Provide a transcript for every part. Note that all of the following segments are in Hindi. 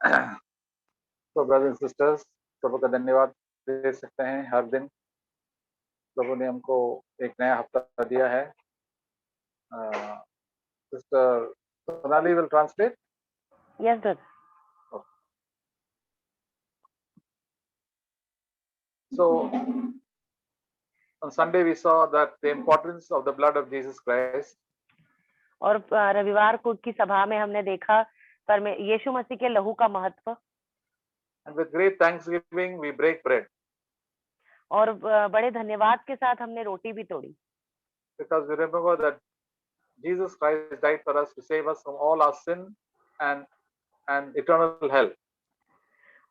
तो ब्रदर्स एंड सिस्टर्स, प्रभु का धन्यवाद दे सकते हैं। हर दिन प्रभु ने हमको एक नया हफ्ता दिया है। Sister Sonali will translate. Yes, brother. So on Sunday we saw that the importance of the blood of Jesus Christ. और रविवार को की सभा में हमने देखा यीशु मसीह के लहू का महत्व। And with great thanksgiving we break bread. और बड़े धन्यवाद के साथ हमने रोटी भी तोड़ी। Because we remember that Jesus Christ died for us to save us from all our sin and eternal hell.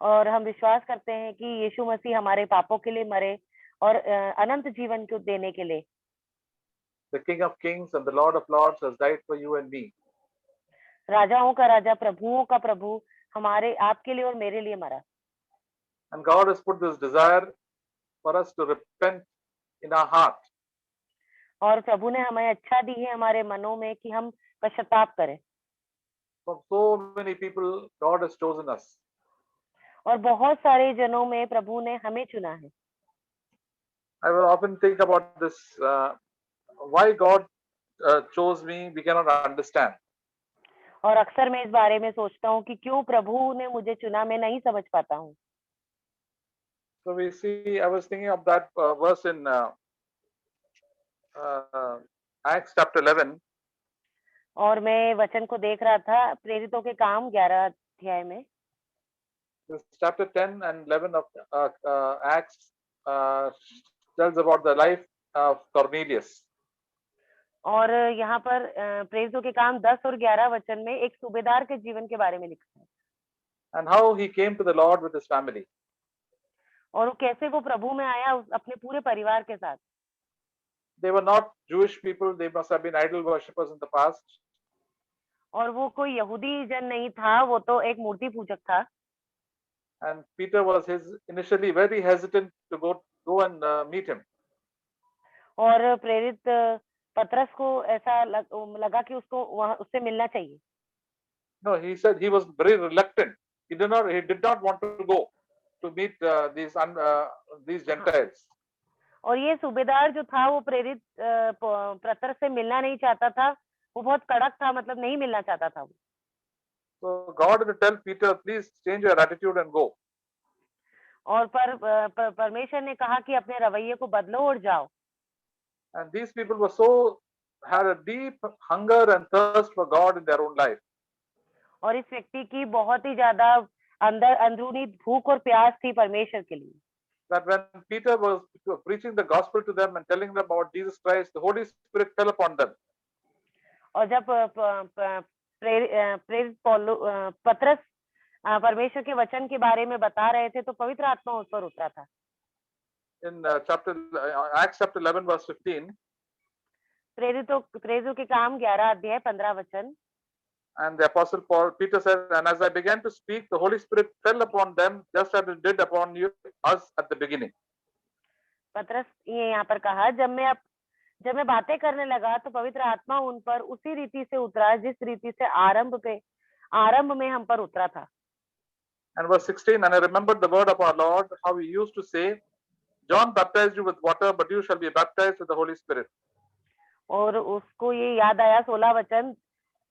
और हम विश्वास करते हैं कि यीशु मसीह हमारे पापों के लिए मरे और अनंत जीवन को देने के लिए। The King of Kings and the Lord of Lords has died for you and me. राजाओं का राजा, प्रभुओं का प्रभु हमारे आपके लिए और मेरे लिए मरा। And God has put this desire for us to repent in our heart. और प्रभु ने हमें अच्छा दी है हमारे मनों में कि हम पश्चाताप करें। For so many people God has chosen us. और बहुत सारे जनों में प्रभु ने हमें चुना है। I will often think about this, why God chose me, we cannot understand. और अक्सर मैं इस बारे में सोचता हूँ कि क्यों प्रभु ने मुझे चुना, मैं नहीं समझ पाता हूँ। So we see, I was thinking of that verse in Acts chapter 11. और मैं वचन को देख रहा था प्रेरितों के काम 11 अध्याय में। This chapter 10 and 11 of Acts tells about the life of Cornelius. और यहाँ पर प्रेरितों के काम 10 और 11 वचन में एक सूबेदार के जीवन के बारे में लिखा है। And how he came to the Lord with his family. और वो कैसे वो प्रभु में आया अपने पूरे परिवार के साथ। They were not Jewish people, they must have been idol worshippers in the past. और वो कोई यहूदी जन नहीं था, वो तो एक मूर्ति पूजक था। And Peter was initially very hesitant to go and meet him. और प्रेरित पतरस को ऐसा लगा कि उसको वहां उससे मिलना चाहिए। No, he said he was very reluctant. He did not want to go to meet these Gentiles. और ये सूबेदार जो था वो प्रेरित पतरस से मिलना नहीं चाहता था, वो बहुत कड़क था, मतलब नहीं मिलना चाहता था वो। So God will tell Peter, please change your attitude and go. और परमेश्वर ने कहा कि अपने रवैये को बदलो और जाओ। And these people had a deep hunger and thirst for God in their own life. और इस व्यक्ति की बहुत ही ज्यादा अंदरूनी भूख और प्यास थी परमेश्वर के लिए। That when Peter was preaching the gospel to them and telling them about Jesus Christ, the Holy Spirit fell upon them. और जब प्रेरित पतरस परमेश्वर के वचन के बारे में बता रहे थे तो पवित्र आत्मा उस पर उतरा था। In Acts chapter 11 verse 15. प्रेरितों के काम 11 अध्याय 15 वचन। And the apostle Peter said, and as I began to speak, the Holy Spirit fell upon them just as it did upon us at the beginning. पतरस ये यहाँ पर कहा, जब मैं बातें करने लगा तो पवित्र आत्मा उन पर उसी रीति से उतरा जिस रीति से आरंभ में हम पर उतरा था। And verse 16, and I remembered the word of our Lord, how he used to say, John baptized you with water, but you shall be baptized with the Holy Spirit. और उसको ये याद आया 16 वचन,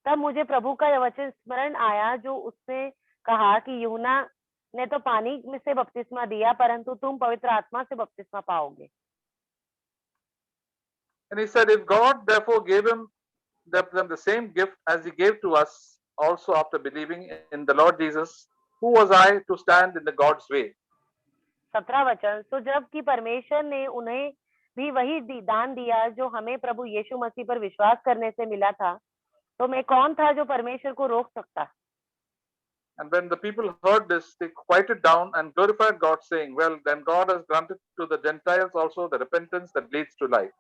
तब मुझे प्रभु का यह वचन स्मरण आया जो उसने कहा कि यूहन्ना ने तो पानी में से बपतिस्मा दिया, परंतु तुम पवित्र आत्मा से बपतिस्मा पाओगे। And he said, if God therefore gave them the same gift as he gave to us also after believing in the Lord Jesus, who was I to stand in the God's way? 17 वचन, तो जबकि परमेश्वर ने उन्हें भी वही दान दिया जो हमें प्रभु यीशु मसीह पर विश्वास करने से मिला था, तो मैं कौन था जो परमेश्वर को रोक सकता। And when the people heard this, they quieted down and glorified God, saying, well, then God has granted to the Gentiles also the repentance that leads to life.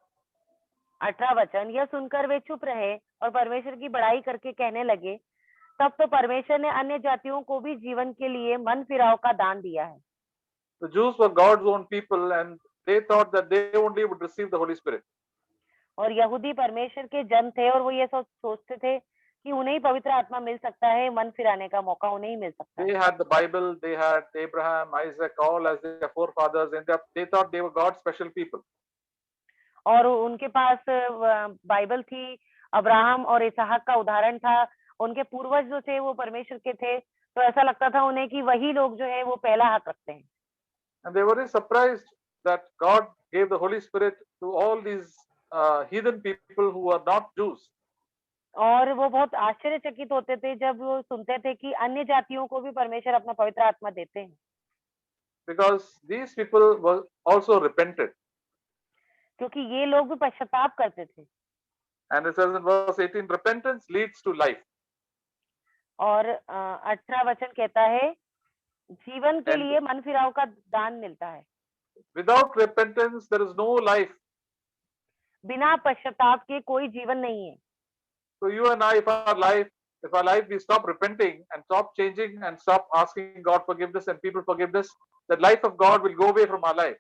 18 वचन, यह सुनकर वे चुप रहे और परमेश्वर की बड़ाई करके कहने लगे, तब तो परमेश्वर ने अन्य जातियों को भी जीवन के लिए मन फिराव का दान दिया है। The Jews were God's own people and they thought that they only would receive the Holy Spirit. और यहूदी परमेश्वर के जन थे और वो ये सोचते थे कि उन्हें ही पवित्र आत्मा मिल सकता है, मन फिराने का मौका उन्हें ही मिल सकता They है। had the Bible, they had Abraham, Isaac, all as their forefathers, and they thought they were God's special people. और उनके पास बाइबल थी, अब्राहम और इसहाक का उदाहरण था। उनके पूर्वज जो थे वो परमेश्वर के थे, तो ऐसा लगता था उन्हें कि वही लोग जो है वो पहला हक रखते हैं। And they were very surprised that God gave the Holy Spirit to all these heathen people who are not Jews. और वो बहुत आश्चर्यचकित होते थे जब वो सुनते थे कि अन्य जातियों को भी परमेश्वर अपना पवित्र आत्मा देते हैं, Because these people were also repented. क्योंकि ये लोग भी पश्चाताप करते थे। And it says in verse 18, repentance leads to life. और 18 वचन कहता है, जीवन के And लिए मन फिराव का दान मिलता है। without repentance, there is no life. बिना पश्चाताप के कोई जीवन नहीं है। So you and I, if our life, we stop repenting and stop changing and stop asking God forgiveness and people forgiveness, the life of God will go away from our life.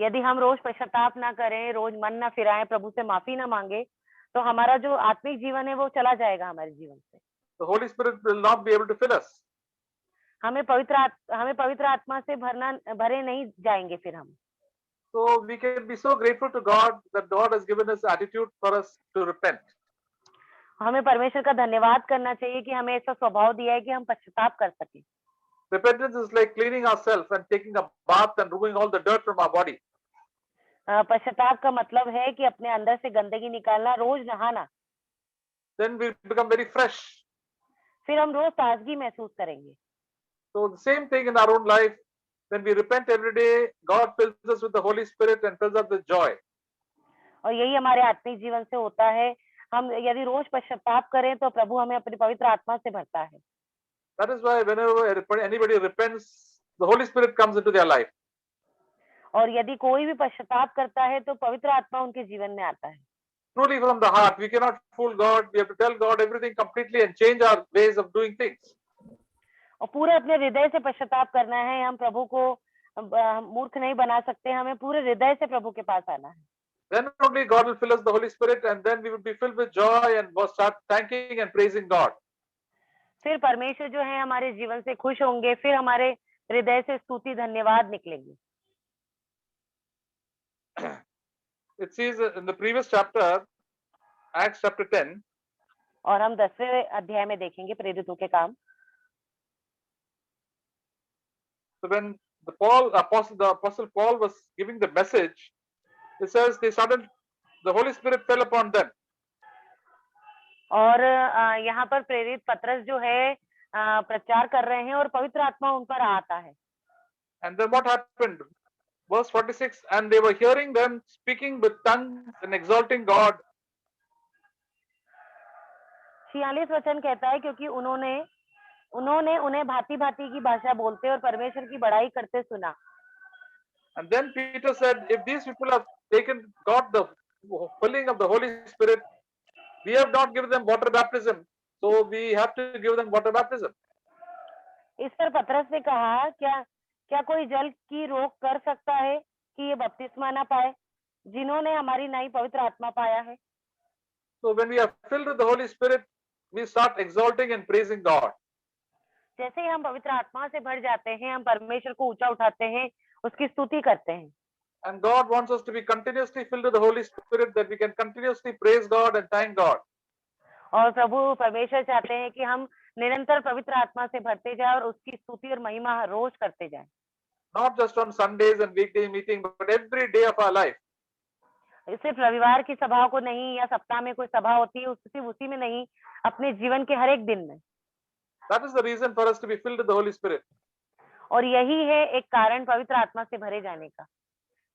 यदि हम रोज पश्चाताप ना करें, रोज मन ना फिराएं, प्रभु से माफी ना मांगे, तो हमारा जो आत्मिक जीवन है वो चला जाएगा हमारे जीवन से। The Holy Spirit will not be able to fill us. हमें पवित्र आत्मा से भरे नहीं जाएंगे फिर हम। So we can be so grateful to God that God has given us attitude for us to repent. हमें परमेश्वर का धन्यवाद करना चाहिए कि हमें ऐसा स्वभाव दिया है कि हम पश्चाताप कर सकें। Repentance is like cleaning ourselves and taking a bath and removing all the dirt from our body. पश्चाताप का मतलब है कि अपने अंदर से गंदगी निकालना, रोज नहाना। Then we become very fresh. फिर हम रोज ताजगी महसूस करेंगे। So the same thing in our own life. When we repent every day, God fills us with the Holy Spirit and fills us with joy. और यही हमारे आत्मिक जीवन से होता है। हम यदि रोज पश्चाताप करें तो प्रभु हमें अपनी पवित्र आत्मा से भरता है। That is why whenever anybody repents, the Holy Spirit comes into their life. और यदि कोई भी पश्चाताप करता है तो पवित्र आत्मा उनके जीवन में आता है। Truly from the heart. We cannot fool God. We have to tell God everything completely and change our ways of doing things. और पूरे अपने हृदय से पश्चाताप करना है। हम प्रभु को मूर्ख नहीं बना सकते। हमें पूरे हृदय से प्रभु के पास आना है। Then only God will fill us the Holy Spirit, and then we will be filled with joy and will start thanking and praising God. फिर परमेश्वर जो है हमारे जीवन से खुश होंगे। फिर हमारे हृदय से स्तुति धन्यवाद निकलेंगे। It says in the previous chapter, Acts chapter 10, और हम 10वें अध्याय में देखेंगे प्रेरितों के काम। so when the apostle Paul was giving the message, it says the Holy Spirit fell upon them. और यहाँ पर प्रेरित पतरस जो है प्रचार कर रहे हैं और पवित्र आत्मा उन पर आता है। And then what happened? Verse 46, and they were hearing them speaking with tongues and exalting God. 46 वचन कहता है, क्योंकि उन्होंने उन्हें भांति भांति की भाषा बोलते और परमेश्वर की बड़ाई करते सुना। And then Peter said, if these people have got the filling of the Holy Spirit, we have not given them water baptism, so we have to give them water baptism. इस पर पतरस ने कहा, क्या कोई जल की रोक कर सकता है कि ये बपतिस्मा ना पाए, जिन्होंने हमारी नई पवित्र आत्मा पाया है। So when we are filled with the Holy Spirit, we start exalting and praising God. जैसे ही हम पवित्र आत्मा से भर जाते हैं, हम परमेश्वर को ऊंचा उठाते हैं, उसकी स्तुति करते हैं। And God wants us to be continuously filled with the Holy Spirit, that we can continuously praise God and thank God. और प्रभु परमेश्वर चाहते हैं कि हम निरंतर पवित्र आत्मा से भरते जाएं और उसकी स्तुति और महिमा रोज करते जाएं। Not just on Sundays and weekday meeting, but every day of our life. सिर्फ रविवार की सभा को नहीं, या सप्ताह में कोई सभा होती है सिर्फ उसी में नहीं, अपने जीवन के हर एक दिन में। That is the reason for us to be filled with the Holy Spirit. और यही है एक कारण पवित्र आत्मा से भरे जाने का।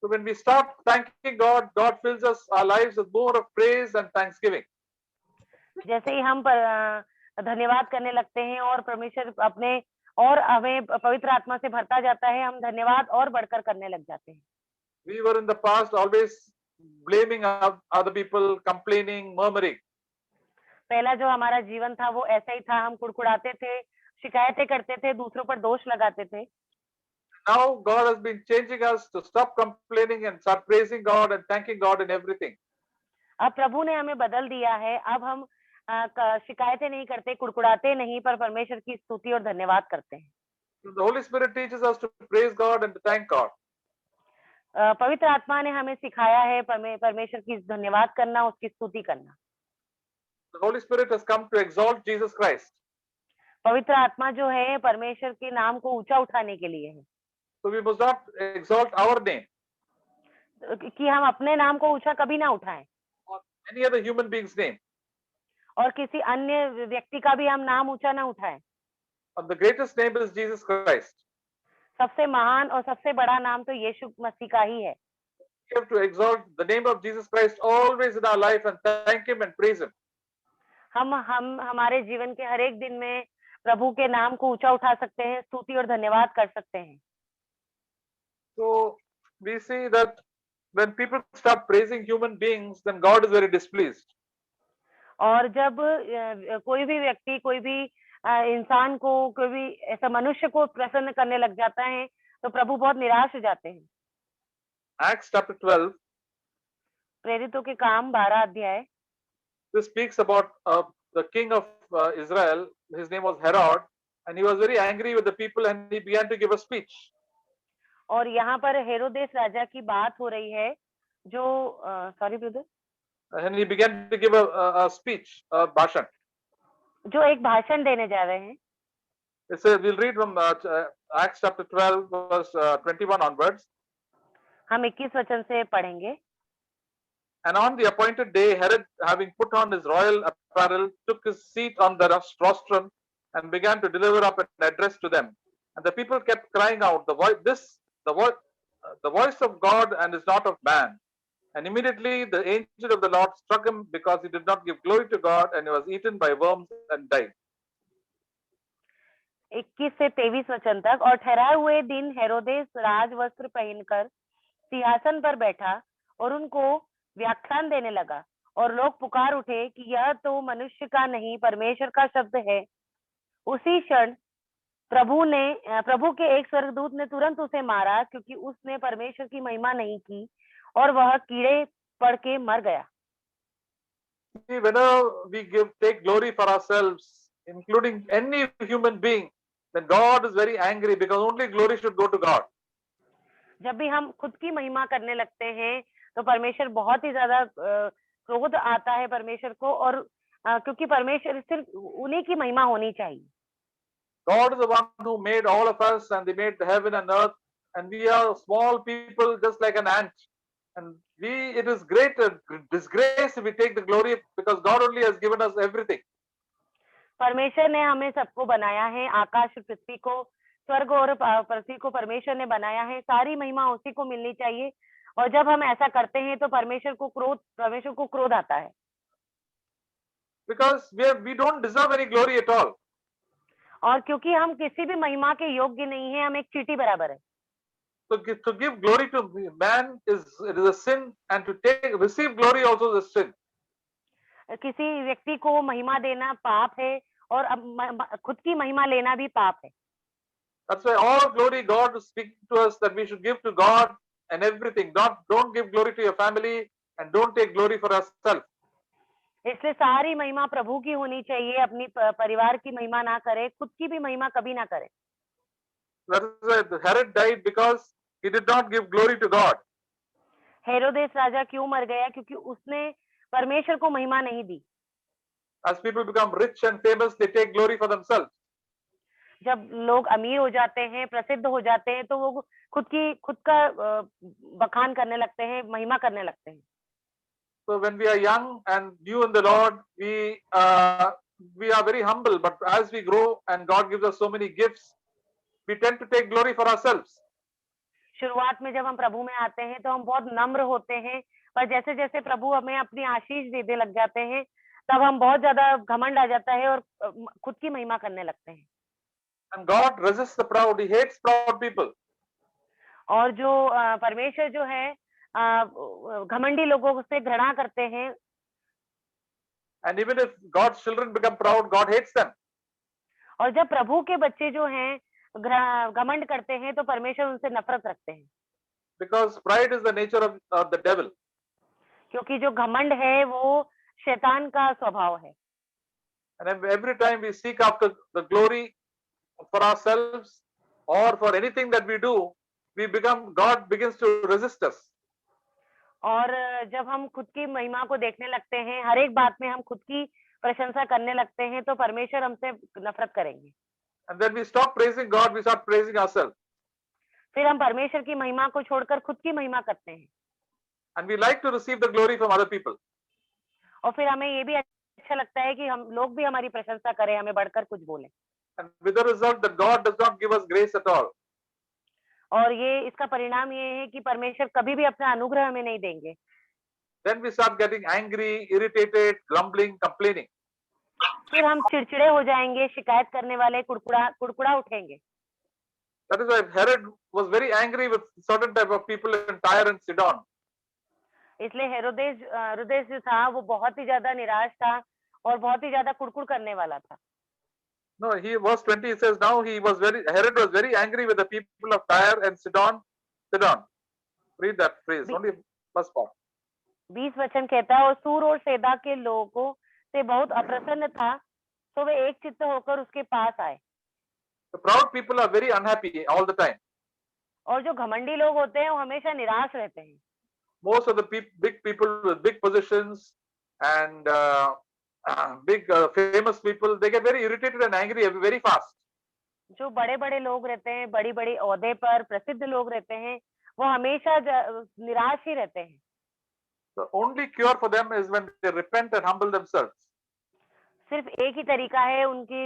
So when we start thanking God, God fills our lives with more of praise and thanksgiving. जैसे ही हम धन्यवाद करने लगते हैं और परमेश्वर हमें पवित्र आत्मा से भरता जाता है, हम धन्यवाद और बढ़कर करने लग जाते हैं। We were in the past always blaming other people, complaining, murmuring. पहला जो हमारा जीवन था वो ऐसा ही था। हम कुड़कुड़ाते थे, शिकायतें करते थे, दूसरों पर दोष लगाते थे। Now God has been changing us to stop complaining and start praising God and thanking God in everything. अब प्रभु ने हमें बदल दिया है। अब हम शिकायतें नहीं करते, कुड़कुड़ाते नहीं, पर परमेश्वर की स्तुति और धन्यवाद करते हैं। The Holy Spirit teaches us to praise God and to thank God. पवित्र आत्मा ने हमें सिखाया है परमेश्वर की धन्यवाद करना, उसकी स्तुति करना। The Holy Spirit has come to exalt Jesus Christ. पवित्र आत्मा जो है परमेश्वर के नाम को ऊंचा उठाने के लिए है, So we must not exalt our name कि हम अपने नाम को ऊंचा कभी ना उठाएं or any other human being's name. और किसी अन्य व्यक्ति का भी हम नाम ऊंचा ना उठाएं। And the greatest name is Jesus Christ. सबसे महान और सबसे बड़ा नाम तो यीशु मसीह का ही है। We have to exalt the name of Jesus Christ always in our life and thank Him and praise Him. हम हमारे जीवन के हर एक दिन में प्रभु के नाम को ऊंचा उठा सकते हैं, स्तुति और धन्यवाद कर सकते हैं। So we see that when people start praising human beings, then God is very displeased. और जब कोई भी व्यक्ति, कोई भी इंसान को, कोई भी ऐसा मनुष्य को प्रसन्न करने लग जाता है, तो प्रभु बहुत निराश हो जाते हैं। Acts chapter 12, प्रेरितों के काम 12 अध्याय। this speaks about the king of Israel. His name was Herod, and he was very angry with the people, and he began to give a speech. और यहाँ पर हेरोदेस राजा की बात हो रही है, जो sorry brother, And he began to give a speech, a bhashan. जो एक भाषण देने जा रहे हैं। It says, we'll read from Acts chapter 12, verse 21 onwards. हम 21 वचन से पढ़ेंगे। And on the appointed day, Herod, having put on his royal apparel, took his seat on the rostrum and began to deliver up an address to them. And the people kept crying out, the voice of God and is not of man. And immediately the angel of the Lord struck him because he did not give glory to God, and he was eaten by worms and died. 21 से 23 वचन तक। और ठहराए हुए दिन हेरोदेस राज वस्त्र पहनकर सिंहासन पर बैठा और उनको व्याख्यान देने लगा, और लोग पुकार उठे कि यह तो मनुष्य का नहीं, परमेश्वर का शब्द है। उसी क्षण प्रभु के एक स्वर्गदूत ने तुरंत उसे मारा, क्योंकि उसने परमेश्वर की महिमा नहीं की, और वह कीड़े पड़ के मर गया। See, whenever we take glory for ourselves, including any human being, then God is very angry because only glory should go to God. जब भी हम खुद की महिमा करने लगते हैं, तो परमेश्वर बहुत ही ज्यादा क्रोध आता है परमेश्वर को, और क्योंकि परमेश्वर सिर्फ उन्हीं की महिमा होनी चाहिए। God is the one who made all of us, and He made the heaven and earth, and we are small people just like an ant. And it is great disgrace if we take the glory, because God only has given us everything. परमेश्वर ने हमें सबको बनाया है, आकाश और पृथ्वी को, स्वर्ग और पृथ्वी को परमेश्वर ने बनाया है, सारी महिमा उसी को मिलनी चाहिए। और जब हम ऐसा करते हैं तो परमेश्वर को क्रोध आता है। Because we don't deserve any glory at all. और क्योंकि हम किसी भी महिमा के योग्य नहीं है, हम एक चींटी बराबर है। So to give glory to man it is a sin, and to receive glory also is a sin. किसी व्यक्ति को महिमा देना पाप है, और खुद की महिमा लेना भी पाप है। That's why all glory God is speaking to us that we should give to God and everything. Don't give glory to your family, and don't take glory for ourselves. इसलिए सारी महिमा प्रभु की होनी चाहिए, अपनी परिवार की महिमा ना करे, खुद की भी महिमा कभी ना करे। That is why Herod died, because he did not give glory to God. हेरोदेस राजा क्यों मर गया? क्योंकि उसने परमेश्वर को महिमा नहीं दी। As people become rich and famous, they take glory for themselves. जब लोग अमीर हो जाते हैं, प्रसिद्ध हो जाते हैं, तो वो खुद का बखान करने लगते हैं, महिमा करने लगते हैं। So when we are young and new in the Lord, we are very humble. But as we grow and God gives us so many gifts, we tend to take glory for ourselves. शुरुआत में जब हम प्रभु में आते हैं तो हम बहुत नम्र होते हैं, पर जैसे जैसे प्रभु हमें अपनी आशीष देने लग जाते हैं, तब हम बहुत ज्यादा घमंड आ जाता है और खुद की महिमा करने लगते हैं। And God resists the proud. He hates proud people. और जो परमेश्वर जो है घमंडी लोगों से घृणा करते हैं। And even if God's children become proud, God hates them. और जब प्रभु के बच्चे जो हैं घमंड करते हैं, तो परमेश्वर उनसे नफरत रखते हैं। Because pride is the nature of the devil. क्योंकि जो घमंड है वो शैतान का स्वभाव है। And every time we seek after the glory for ourselves or for anything that we do, God begins to resist us. और जब हम खुद की महिमा को देखने लगते हैं, हर एक बात में हम खुद की प्रशंसा करने लगते हैं, तो परमेश्वर हमसे नफरत करेंगे। And then we stop praising God, we start praising ourselves. फिर हम परमेश्वर की महिमा को छोड़कर खुद की महिमा करते हैं। And we like to receive the glory from other people. और फिर हमें ये भी अच्छा लगता है कि हम लोग भी हमारी प्रशंसा करें, हमें बढ़कर कुछ बोलें। And with the result that God does not give us grace at all. और ये इसका परिणाम ये है कि परमेश्वर कभी भी अपना अनुग्रह हमें नहीं देंगे। Then we start getting angry, irritated, grumbling, complaining. फिर हम चिड़चिड़े हो जाएंगे, शिकायत करने वाले, कुड़कुड़ा उठेंगे। That is why Herod was very angry with certain type of people in Tyre and Sidon. इसलिए हेरोदेस जो था वो बहुत ही ज्यादा निराश था और बहुत ही ज्यादा कुड़कुड़ करने वाला था। No, verse 20 says now Herod was very angry with the people of Tyre and Sidon. Read that phrase, only first part. 20 वचन कहता है, और सूर और सैदा के लोगों से बहुत अप्रसन्न था, तो वे एक चित्त होकर उसके पास आए। The proud people are very unhappy all the time. और जो घमंडी लोग होते हैं वो हमेशा निराश रहते हैं। Most of the big people with big positions and big famous people, they get very irritated and angry very fast. जो बड़े बड़े लोग रहते हैं, बड़ी बड़ी ओहदे पर प्रसिद्ध लोग रहते हैं, वो हमेशा निराश ही रहते हैं। The only cure for them is when they repent and humble themselves. सिर्फ एक ही तरीका है उनकी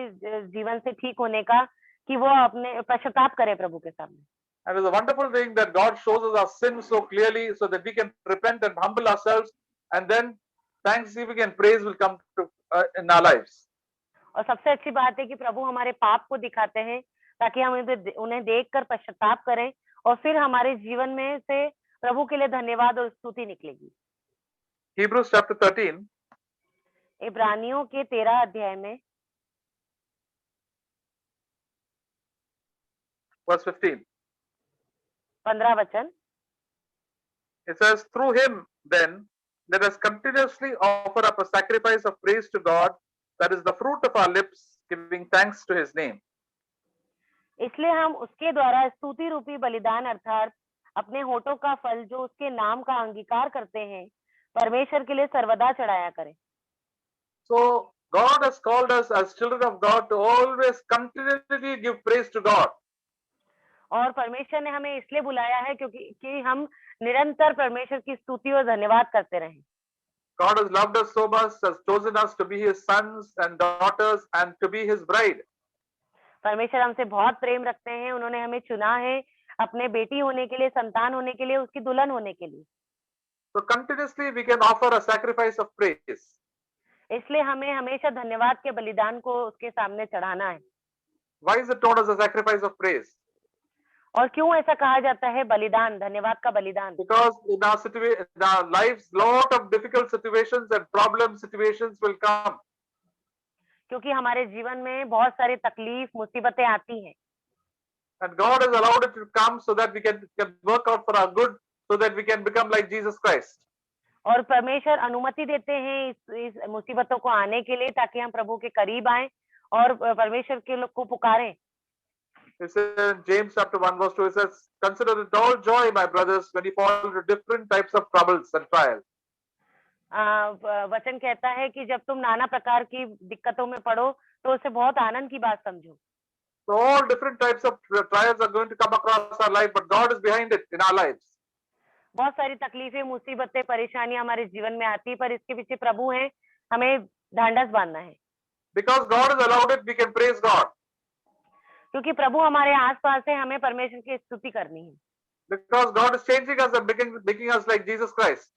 जीवन से ठीक होने का कि वो अपने पश्चाताप करें प्रभु के सामने। And it's a wonderful thing that God shows us our sins so clearly so that we can repent and humble ourselves, and then thanksgiving and praise will come in our lives. और सबसे अच्छी बात है कि प्रभु हमारे पाप को दिखाते हैं ताकि हम उन्हें देखकर पश्चाताप करें, और फिर हमारे जीवन में से प्रभु के लिए धन्यवाद और स्तुति निकलेगी। Hebrews chapter 13. इब्रानियों के 13 अध्याय में verse 15. 15 वचन। It says, through him then let us continuously offer up a sacrifice of praise to God, that is the fruit of our lips, giving thanks to his name. इसलिए हम उसके द्वारा स्तुति रूपी बलिदान अर्थात अपने होठों का फल जो उसके नाम का अंगीकार करते हैं, परमेश्वर के लिए सर्वदा चढ़ाया करें। So God has called us as children of God to always continually give praise to God. और परमेश्वर ने हमें इसलिए बुलाया है क्योंकि हम निरंतर परमेश्वर की स्तुति और धन्यवाद करते रहें। God has loved us so much, has chosen us to be his sons and daughters and to be his bride. परमेश्वर हमसे बहुत प्रेम रखते हैं, उन्होंने हमें चुना है अपने बेटी होने के लिए, संतान होने के लिए, उसकी दुल्हन होने के लिए। So continuously we can offer a sacrifice of praise. इसलिए हमें हमेशा धन्यवाद के बलिदान को उसके सामने चढ़ाना है। Why is it known as a sacrifice of praise? और क्यों ऐसा कहा जाता है बलिदान, धन्यवाद का बलिदान? Because in our lives, lot of difficult situations and problem situations will come. क्योंकि हमारे जीवन में बहुत सारी तकलीफ, मुसीबतें आती हैं। And God has allowed it to come so that we can work out for our good, so that we can become like Jesus Christ. और परमेश्वर अनुमति देते हैं इस मुसीबतों को आने के लिए ताकि हम प्रभु के करीब आएं और परमेश्वर के लोग को पुकारें। It says in James chapter 1 verse 2, it says, consider it all joy, my brothers, when you fall into different types of troubles and trials. वचन कहता है कि जब तुम नाना प्रकार की दिक्कतों में पड़ो तो उसे बहुत आनंद की बात समझो। So all different types of trials are going to come across our life, but God is behind it in our lives. बहुत सारी तकलीफें, मुसीबतें, परेशानियां हमारे जीवन में आती, पर इसके पीछे प्रभु हैं, हमें ढांढस बांधना है। Because God has allowed it, we can praise God. क्योंकि प्रभु हमारे आसपास है, हमें परमेश्वर की स्तुति करनी है। Because God is changing us and making us like Jesus Christ.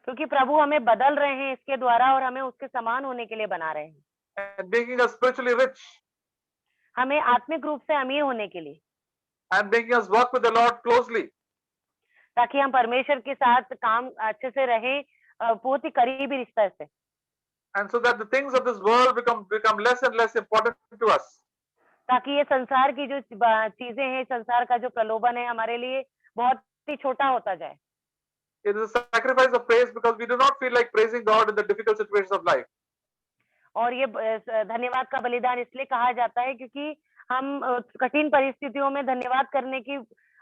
क्योंकि प्रभु हमें बदल रहे हैं इसके द्वारा और हमें उसके समान होने के लिए बना रहे हैं। And making us spiritually rich. हमें आत्मिक रूप से अमीर होने के लिए। And making us work with the Lord closely. ताकि हम परमेश्वर के साथ काम अच्छे से रहें, बहुत ही करीबी रिश्ते से। And so that the things of this world become less and less important to us. ताकि ये संसार की जो चीजें हैं, संसार का जो प्रलोभन है, हमारे लिए बहुत ही छोटा होता जाए। It is a sacrifice of praise because we do not feel like praising God in the difficult situations of life. और ये धन्यवाद का बलिदान इसलिए कहा जाता है क्योंकि हम कठिन परिस्थितियों में धन्यवाद करने की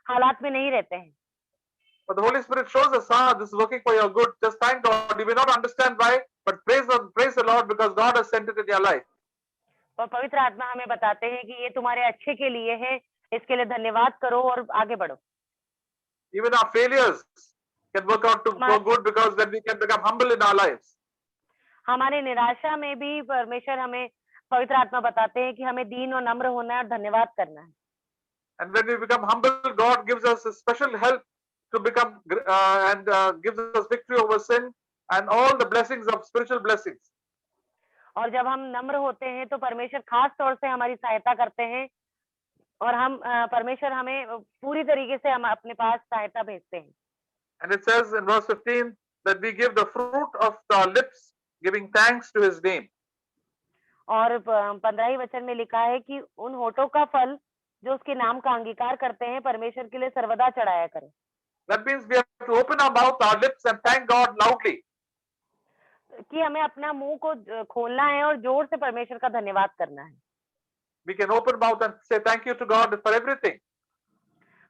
हालात में नहीं रहते हैं। But the Holy Spirit shows us, this is working for your good. Just thank God. You may not understand why, but praise the Lord because God has sent it in your life. और पवित्र आत्मा हमें बताते हैं कि ये तुम्हारे अच्छे के लिए है, इसके लिए धन्यवाद करो और आगे बढ़ो। Even our failures can work out for good because then we can become humble in our lives. हमारे निराशा में भी परमेश्वर हमें पवित्र आत्मा बताते हैं कि हमें दीन और नम्र होना है और धन्यवाद करना है। And when we become humble, God gives us a special help to become and gives us victory over sin and all the blessings of spiritual blessings. और जब हम नम्र होते हैं तो परमेश्वर खास तौर से हमारी सहायता करते हैं और हम परमेश्वर हमें पूरी तरीके से हम अपने पास सहायता भेजते हैं। And it says in verse 15 that we give the fruit of our lips, giving thanks to His name. और 15 वचन में लिखा है कि उन होठों का फल जो उसके नाम का अंगीकार करते हैं परमेश्वर के लिए सर्वदा चढ़ाया करें। That means we have to open our mouth, our lips, and thank God loudly. कि हमें अपना मुंह को खोलना है और जोर से परमेश्वर का धन्यवाद करना है। We can open mouth and say thank you to God for everything.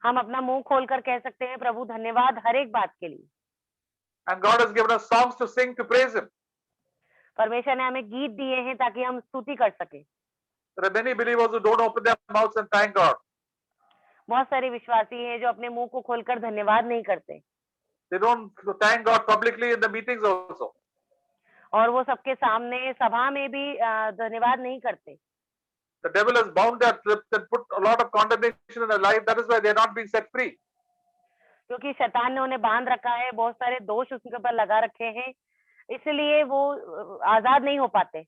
हम अपना मुंह खोलकर कह सकते हैं प्रभु धन्यवाद हर एक बात के लिए। And God has given us songs to sing to praise Him. परमेश्वर ने हमें गीत दिए हैं ताकि हम स्तुति कर सकें। There are many believers who don't open their mouths and thank God. बहुत सारे विश्वासी हैं जो अपने मुंह को खोलकर धन्यवाद नहीं करते। They don't thank God publicly in the meetings also. और वो सबके सामने सभा में भी धन्यवाद नहीं करते। The devil has bound their lips and put a lot of condemnation in their life. That is why they are not being set free. क्योंकि शैतान ने उन्हें बांध रखा है, बहुत सारे दोष उसके ऊपर लगा रखे हैं, इसलिए वो आजाद नहीं हो पाते।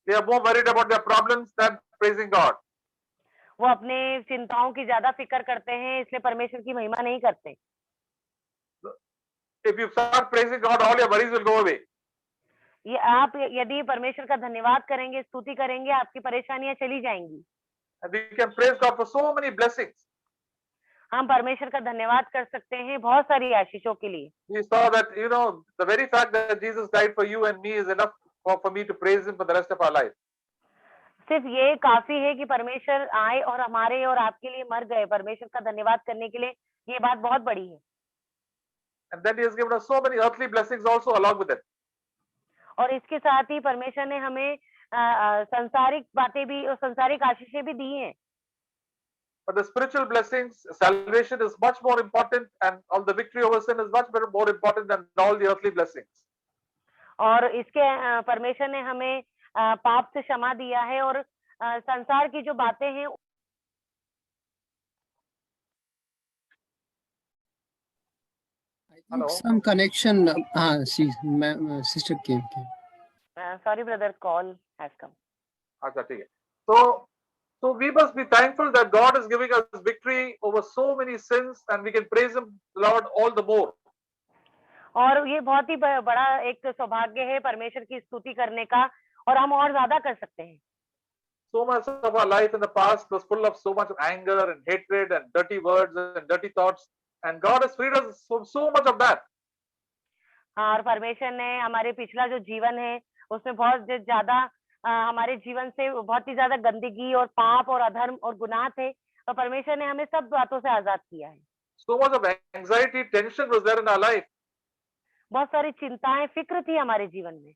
They are more worried about their problems than praising God. वो अपने चिंताओं की ज्यादा फिक्र करते हैं, इसलिए परमेश्वर की महिमा नहीं करते। If you start praising God, all your worries will go away. ये आप यदि परमेश्वर का धन्यवाद करेंगे, स्तुति करेंगे, आपकी परेशानियां चली जाएंगी। And we can praise God for so many blessings. हम परमेश्वर का धन्यवाद कर सकते हैं बहुत सारी आशीषों के लिए। We saw that, the very fact that Jesus died for you and me is enough for me to praise Him for the rest of our life. सिर्फ ये काफी है कि परमेश्वर आए और हमारे और आपके लिए मर गए। परमेश्वर का धन्यवाद करने के लिए ये बात बहुत बड़ी है। And then He has given us so many earthly blessings also along with it. और इसके साथ ही परमेश्वर ने हमें संसारिक बातें भी और संसारिक आशीषें भी दी हैं। But the spiritual blessings, salvation is much more important, and all the victory over sin is much more important than all the earthly blessings. और इसके परमेश्वर ने हमें पाप से क्षमा दिया है और संसार की जो बातें हैं Hello. Some connection. Sister came. Sorry, brother, call has come. अच्छा ठीक है। So we must be thankful that God is giving us victory over so many sins, and we can praise Him, Lord, all the more. और ये बहुत ही बड़ा एक सौभाग्य है परमेश्वर की स्तुति करने का, और हम और ज्यादा कर सकते हैं। So much of our life in the past was full of so much of anger and hatred and dirty words and dirty thoughts, and God has freed us from so much of that. हाँ, और परमेश्वर ने हमारे पिछला जो जीवन है उसमें बहुत ज्यादा हमारे जीवन से बहुत ही ज्यादा गंदगी और पाप और अधर्म और गुनाह थे, और परमेश्वर ने हमें सब बातों से आजाद किया है। So much of anxiety, tension was there in our life. बहुत सारी चिंताएं, फिक्र थी हमारे जीवन में।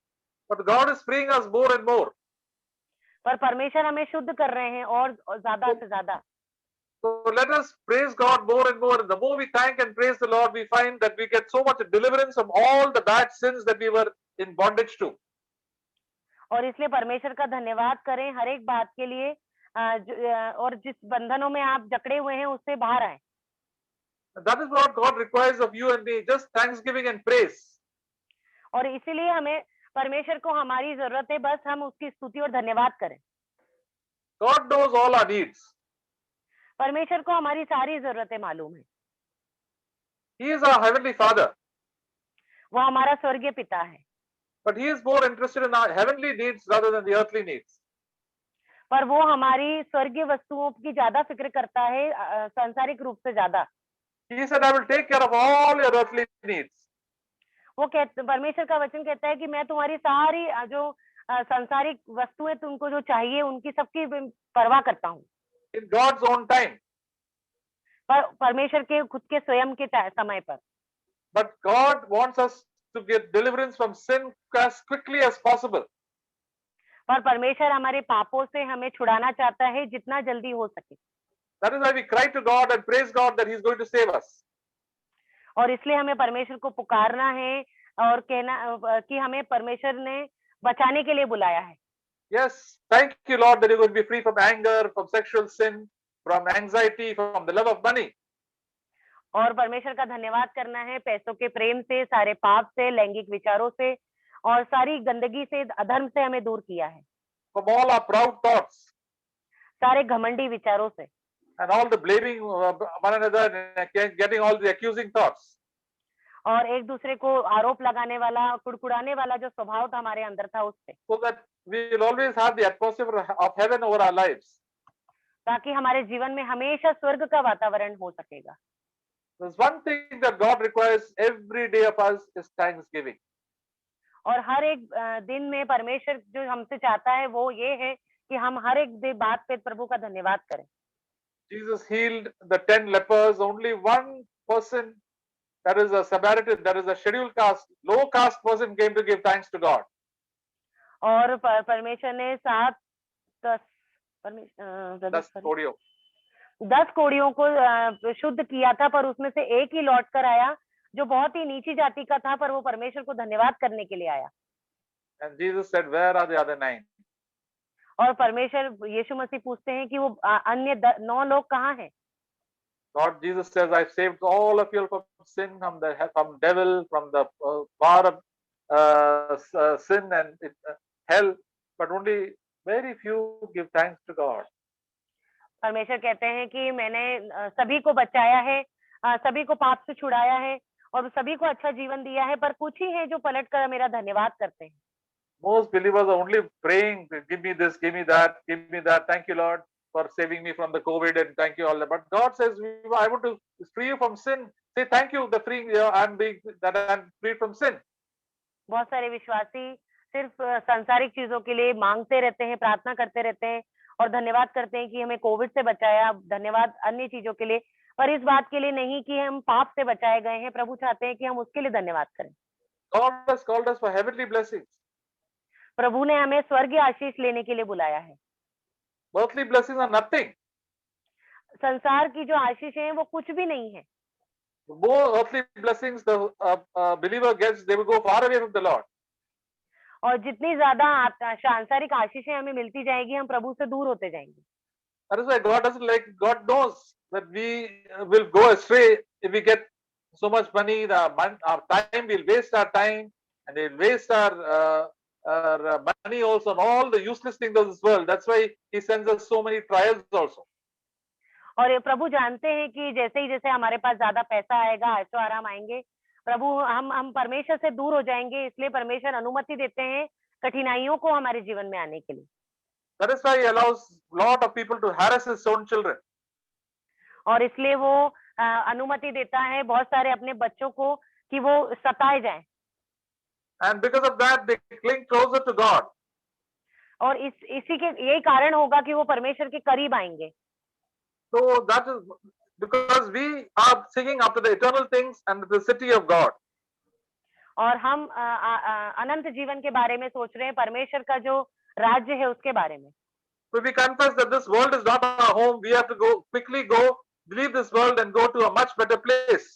But God is freeing us more and more. पर परमेश्वर हमें शुद्ध कर रहे हैं और ज्यादा से ज्यादा। So let us praise God more and more. The more we thank and praise the Lord, we find that we get so much deliverance from all the bad sins that we were in bondage to. और इसलिए परमेश्वर का धन्यवाद करें हर एक बात के लिए, और जिस बंधनों में आप जकड़े हुए हैं उससे बाहर आए। That is what God requires of you and me, just thanksgiving and praise. और इसीलिए हमें परमेश्वर को हमारी जरूरत है, बस हम उसकी स्तुति और धन्यवाद करें। God knows all our needs. परमेश्वर को हमारी सारी जरूरतें मालूम है। He is our heavenly Father. वो हमारा स्वर्गीय पिता है। But He is more interested in our heavenly needs rather than the earthly needs. पर वो हमारी स्वर्गीय वस्तुओं की ज्यादा फिक्र करता है सांसारिक रूप से ज्यादा। He said, I will take care of all your earthly needs. वो परमेश्वर का वचन कहता है कि मैं तुम्हारी सारी जो संसारिक वस्तुएं तुमको जो चाहिए उनकी सबकी परवाह करता हूँ, in God's own time. पर परमेश्वर के खुद के स्वयं के समय पर। But God wants us to get deliverance from sin as quickly as possible. और परमेश्वर हमारे पापों से हमें छुड़ाना चाहता है जितना जल्दी हो सके। That is why we cry to God and praise God that He is going to save us. और इसलिए हमें परमेश्वर को पुकारना है और कहना कि हमें परमेश्वर ने बचाने के लिए बुलाया है। Yes, thank you, Lord, that you're going to be free from anger, from sexual sin, from anxiety, from the love of money. और परमेश्वर का धन्यवाद करना है पैसों के प्रेम से, सारे पाप से, लैंगिक विचारों से और सारी गंदगी से, अधर्म से हमें दूर किया है, From all our proud thoughts सारे घमंडी विचारों से and all the blaming one another and getting all the accusing thoughts. और एक दूसरे को आरोप लगाने वाला, कुड़कुड़ाने वाला जो स्वभाव था हमारे अंदर था उससे, So that we will always have the atmosphere of heaven over our lives. ताकि हमारे जीवन में हमेशा स्वर्ग का वातावरण हो सकेगा। There's one thing that God requires every day of us is thanksgiving. और हर एक दिन में परमेश्वर जो हमसे चाहता है वो ये है कि हम हर एक बात पे प्रभु का धन्यवाद करें। Jesus healed the 10 lepers. Only one person, that is a Samaritan, that is a scheduled caste, low caste person, came to give thanks to God. और परमेश्वर ने 10 That's Kodio. 10 कोड़ियों को शुद्ध किया था, पर उसमें से एक ही लौट कर आया जो बहुत ही नीची जाति का था, पर वो परमेश्वर को धन्यवाद करने के लिए आया। And Jesus said, where are the other 9? और परमेश्वर यीशु मसीह पूछते हैं कि वो अन्य 9 लोग कहाँ हैं? Lord Jesus says, I saved all of you from sin, from devil, from the power of sin and hell, but only very few give thanks to God. परमेश्वर कहते हैं कि मैंने सभी को बचाया है, सभी को पाप से छुड़ाया है और सभी को अच्छा जीवन दिया है, पर कुछ ही हैं जो पलट कर मेरा धन्यवाद करते हैं। Most believers are only praying, give me this, give me that, give me that. Thank you, Lord, for saving me from the COVID, and thank you all that. But God says, I want to free you from sin. Say thank you, the free I'm freed from sin. बहुत सारे विश्वासी सिर्फ सांसारिक चीजों के लिए मांगते रहते हैं, प्रार्थना करते रहते हैं और धन्यवाद करते हैं कि हमें कोविड से बचाया, धन्यवाद अन्य चीजों के लिए, पर इस बात के लिए नहीं कि हम पाप से बचाए गए हैं। प्रभु चाहते हैं कि हम उसके लिए धन्यवाद करें। God has called us for heavenly blessings. प्रभु ने हमें स्वर्गीय आशीष लेने के लिए बुलाया है। Earthly blessings are nothing. संसार की जो आशीष है वो कुछ भी नहीं है। The more earthly blessings the believer gets, they will go far away from the Lord. और जितनी ज्यादा सांसारिक आशीषें हमें मिलती जाएगी, हम प्रभु से दूर होते जाएंगे। That is why God doesn't like. God knows that we will go astray if we get so much money. Our time, we'll waste our time, and we'll waste our money also on all the useless things of this world. That's why He sends us so many trials also. और ये प्रभु जानते हैं कि जैसे हमारे पास ज्यादा पैसा आएगा, ऐशो आराम आएंगे, प्रभु हम परमेश्वर से दूर हो जाएंगे, इसलिए परमेश्वर अनुमति देते हैं कठिनाइयों को हमारे जीवन में आने के लिए। That is why He allows lot of people to harass His own children. और इसलिए वो अनुमति देता है बहुत सारे अपने बच्चों को कि वो सताए जाएं। And because of that, they cling closer to God. और इसी के यही कारण होगा कि वो परमेश्वर के करीब आएंगे। So that is because we are seeking after the eternal things and the city of God. और हम अनंत जीवन के बारे में सोच रहे हैं, परमेश्वर का जो राज्य है उसके बारे में। So we confess that this world is not our home. We have to quickly leave this world and go to a much better place.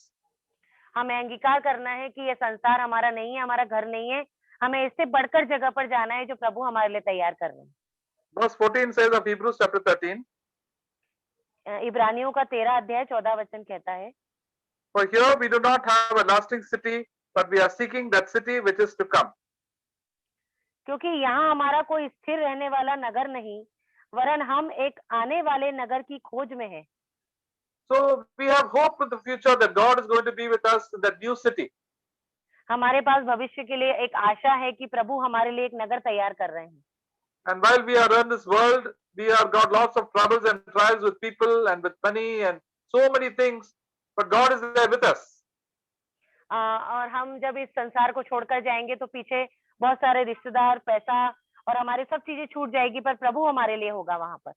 हमें अंगीकार करना है कि ये संसार हमारा नहीं है, हमारा घर नहीं है, हमें इससे बढ़कर जगह पर जाना है जो प्रभु हमारे लिए तैयार कर रहे हैं। Verse 14 says of Hebrews chapter 13. इब्रानियों का 13 अध्याय 14 वचन कहता है, For here we do not have a lasting city, but we are seeking that city which is to come. क्योंकि यहाँ हमारा कोई स्थिर रहने वाला नगर नहीं, वरन हम एक आने वाले नगर की खोज में हैं। So we have hope in the future that God is going to be with us in that new city. हमारे पास भविष्य के लिए एक आशा है कि प्रभु हमारे लिए एक नगर तैयार कर रहे हैं। And while we are in this world, we have got lots of troubles and trials with people and with money and so many things, but God is there with us. और हम जब इस संसार को छोड़कर जाएंगे तो पीछे बहुत सारे रिश्तेदार, पैसा और हमारी सब चीजें छूट जाएगी, पर प्रभु हमारे लिए होगा वहां पर।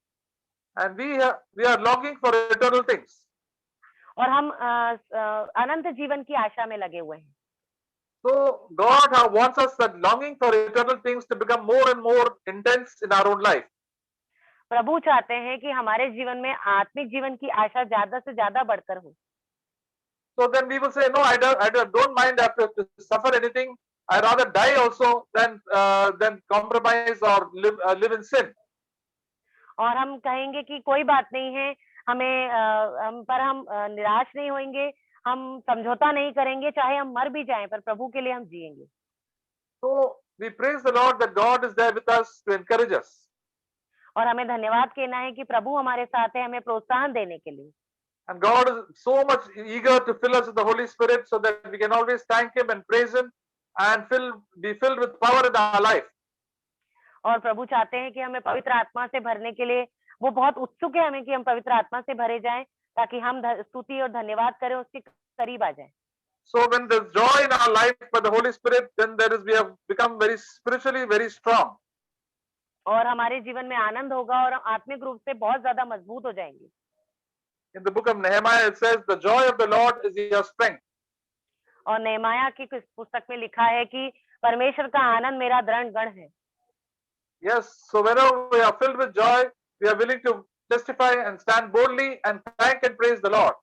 And we are longing for eternal things. और हम अनंत जीवन की आशा में लगे हुए हैं। So God wants us that longing for eternal things to become more and more intense in our own life. प्रभु चाहते हैं कि हमारे जीवन में आत्मिक जीवन की आशा ज्यादा से ज्यादा बढ़कर हो। So then we will say, no, don't mind after to suffer anything. I rather die also than compromise or live in sin. और हम कहेंगे कि कोई बात नहीं है, हम निराश नहीं होंगे, हम समझौता नहीं करेंगे, चाहे हम मर भी जाएं, पर प्रभु के लिए हम जिएंगे। So we praise the Lord that God is there with us to encourage us. और हमें धन्यवाद कहना है कि प्रभु हमारे साथ है, हमें प्रोत्साहन देने के लिए। And God is so much eager to fill us with the Holy Spirit so that we can always thank Him and praise Him and be filled with power in our life. और प्रभु चाहते हैं कि हमें पवित्र आत्मा से भरने के लिए, वो बहुत उत्सुक है हमें कि हम पवित्र आत्मा से भरे जाएं, ताकि हम स्तुति और धन्यवाद करें, उसके करीब आ जाएं। So when there's joy in our life by the Holy Spirit, then we have become very spiritually very strong. और हमारे जीवन में आनंद होगा और आत्मिक रूप से बहुत ज्यादा मजबूत हो जाएंगे। In the book of Nehemiah, it says, "The joy of the Lord is your strength." और नेहमाया की पुस्तक में लिखा है कि परमेश्वर का आनंद मेरा दृढ़ गढ़ है। Yes, so whenever we are filled with joy, we are willing to testify and stand boldly and thank and praise the Lord.